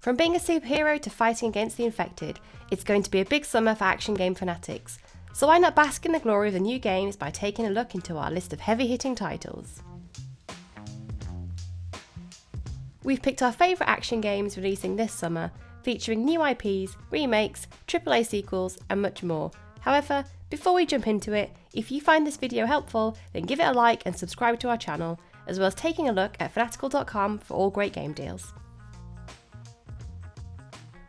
From being a superhero to fighting against the infected, it's going to be a big summer for action game fanatics. So why not bask in the glory of the new games by taking a look into our list of heavy-hitting titles? We've picked our favourite action games releasing this summer, featuring new IPs, remakes, AAA sequels and much more. However, before we jump into it, if you find this video helpful, then give it a like and subscribe to our channel, as well as taking a look at Fanatical.com for all great game deals.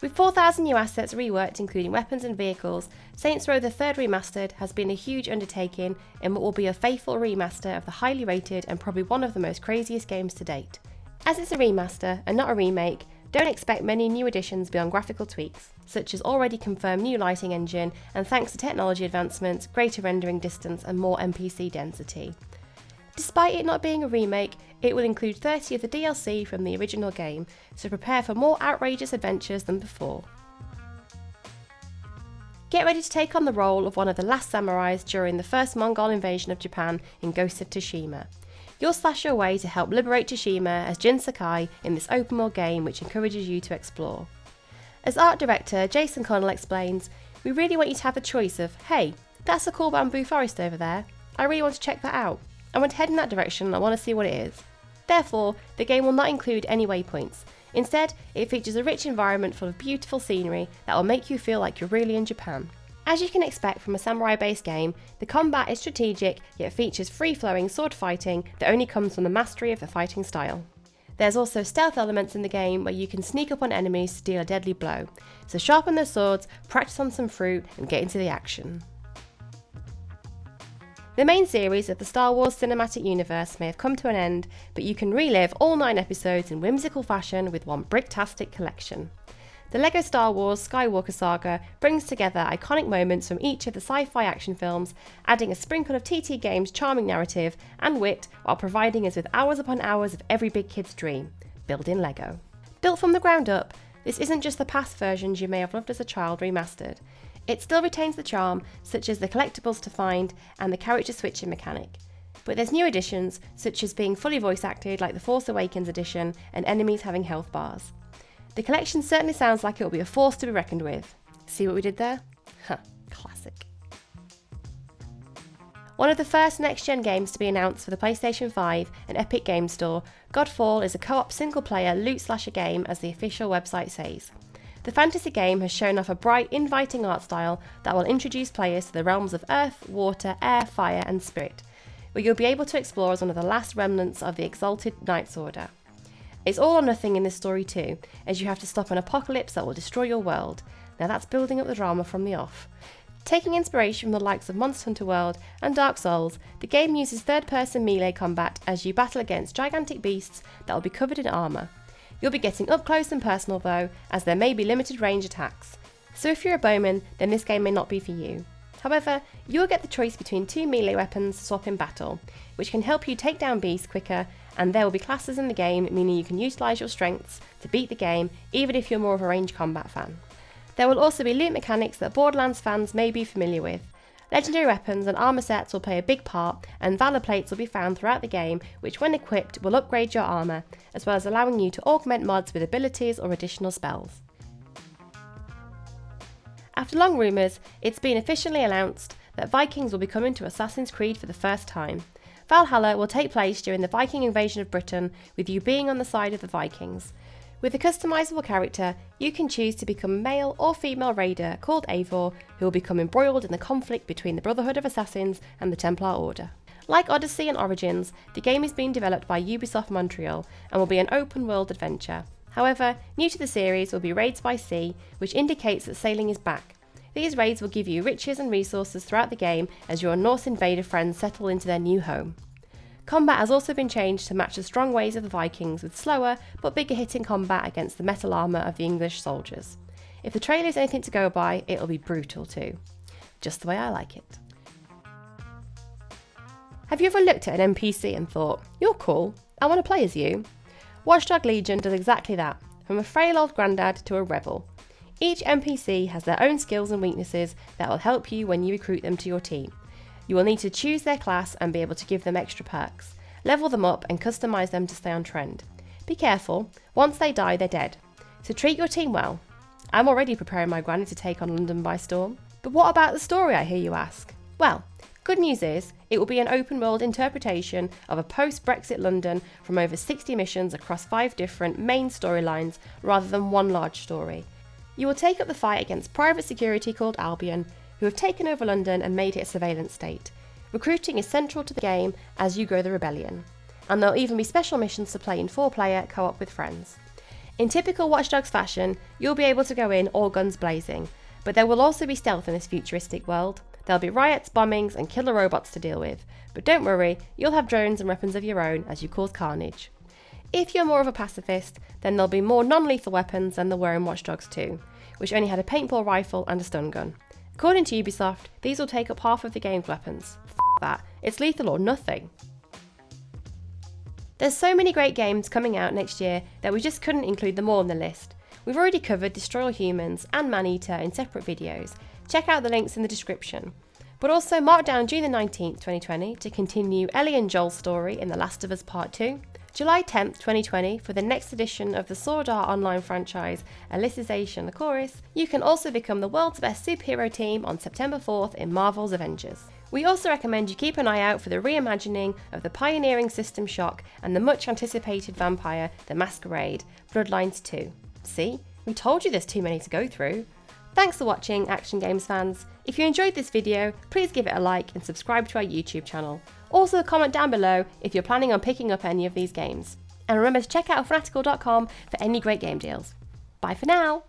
With 4,000 new assets reworked including weapons and vehicles, Saints Row the 3rd Remastered has been a huge undertaking in what will be a faithful remaster of the highly rated and probably one of the most craziest games to date. As it's a remaster and not a remake, don't expect many new additions beyond graphical tweaks, such as already confirmed new lighting engine and thanks to technology advancements, greater rendering distance and more NPC density. Despite it not being a remake, it will include 30 of the DLC from the original game, so prepare for more outrageous adventures than before. Get ready to take on the role of one of the last samurais during the first Mongol invasion of Japan in Ghost of Toshima. You'll slash your way to help liberate Toshima as Jin Sakai in this open world game which encourages you to explore. As art director Jason Connell explains, we really want you to have the choice of, hey, that's a cool bamboo forest over there, I really want to check that out. I want to head in that direction and I want to see what it is. Therefore, the game will not include any waypoints. Instead, it features a rich environment full of beautiful scenery that will make you feel like you're really in Japan. As you can expect from a samurai-based game, the combat is strategic yet features free-flowing sword fighting that only comes from the mastery of the fighting style. There's also stealth elements in the game where you can sneak up on enemies to deal a deadly blow, so sharpen those swords, practice on some fruit and get into the action. The main series of the Star Wars cinematic universe may have come to an end, but you can relive all 9 episodes in whimsical fashion with one bricktastic collection. The LEGO Star Wars Skywalker Saga brings together iconic moments from each of the sci-fi action films, adding a sprinkle of TT Games' charming narrative and wit while providing us with hours upon hours of every big kid's dream, build in LEGO. Built from the ground up, this isn't just the past versions you may have loved as a child remastered. It still retains the charm, such as the collectibles to find and the character switching mechanic. But there's new additions, such as being fully voice acted like the Force Awakens edition and enemies having health bars. The collection certainly sounds like it will be a force to be reckoned with. See what we did there? Huh, classic. One of the first next-gen games to be announced for the PlayStation 5 and Epic Games Store, Godfall is a co-op single-player loot slasher game as the official website says. The fantasy game has shown off a bright, inviting art style that will introduce players to the realms of earth, water, air, fire and spirit, where you'll be able to explore as one of the last remnants of the exalted Knights Order. It's all or nothing in this story too, as you have to stop an apocalypse that will destroy your world. Now that's building up the drama from the off. Taking inspiration from the likes of Monster Hunter World and Dark Souls, the game uses third-person melee combat as you battle against gigantic beasts that will be covered in armour. You'll be getting up close and personal though, as there may be limited range attacks. So if you're a bowman, then this game may not be for you. However, you'll get the choice between 2 melee weapons to swap in battle, which can help you take down beasts quicker, and there will be classes in the game, meaning you can utilise your strengths to beat the game, even if you're more of a ranged combat fan. There will also be loot mechanics that Borderlands fans may be familiar with. Legendary weapons and armour sets will play a big part, and Valor plates will be found throughout the game, which when equipped will upgrade your armour, as well as allowing you to augment mods with abilities or additional spells. After long rumours, it's been officially announced that Vikings will be coming to Assassin's Creed for the first time. Valhalla will take place during the Viking invasion of Britain, with you being on the side of the Vikings. With a customisable character, you can choose to become a male or female raider called Eivor, who will become embroiled in the conflict between the Brotherhood of Assassins and the Templar Order. Like Odyssey and Origins, the game is being developed by Ubisoft Montreal and will be an open world adventure. However, new to the series will be raids by sea, which indicates that sailing is back. These raids will give you riches and resources throughout the game as your Norse invader friends settle into their new home. Combat has also been changed to match the strong ways of the Vikings, with slower but bigger hitting combat against the metal armour of the English soldiers. If the trailer is anything to go by, it'll be brutal too. Just the way I like it. Have you ever looked at an NPC and thought, you're cool, I want to play as you? Watch Dogs Legion does exactly that, from a frail old grandad to a rebel. Each NPC has their own skills and weaknesses that will help you when you recruit them to your team. You will need to choose their class and be able to give them extra perks, level them up and customise them to stay on trend. Be careful, once they die they're dead. So treat your team well. I'm already preparing my granny to take on London by storm. But what about the story, I hear you ask? Well, good news is it will be an open world interpretation of a post-Brexit London from over 60 missions across 5 different main storylines rather than one large story. You will take up the fight against private security called Albion, who have taken over London and made it a surveillance state. Recruiting is central to the game as you grow the rebellion. And there'll even be special missions to play in 4-player co-op with friends. In typical Watch Dogs fashion, you'll be able to go in all guns blazing, but there will also be stealth in this futuristic world. There'll be riots, bombings and killer robots to deal with, but don't worry, you'll have drones and weapons of your own as you cause carnage. If you're more of a pacifist, then there'll be more non-lethal weapons than there were in Watch Dogs 2, which only had a paintball rifle and a stun gun. According to Ubisoft, these will take up half of the game's weapons. F that, it's lethal or nothing. There's so many great games coming out next year that we just couldn't include them all on the list. We've already covered Destroy All Humans and Maneater in separate videos. Check out the links in the description. But also mark down June the 19th, 2020 to continue Ellie and Joel's story in The Last of Us Part 2. July 10th, 2020 for the next edition of the Sword Art Online franchise, Alicization: The Chorus. You can also become the world's best superhero team on September 4th in Marvel's Avengers. We also recommend you keep an eye out for the reimagining of the pioneering System Shock and the much anticipated vampire, The Masquerade, Bloodlines 2. See? We told you there's too many to go through. Thanks for watching, Action Games fans. If you enjoyed this video, please give it a like and subscribe to our YouTube channel. Also comment down below if you're planning on picking up any of these games. And remember to check out fanatical.com for any great game deals. Bye for now!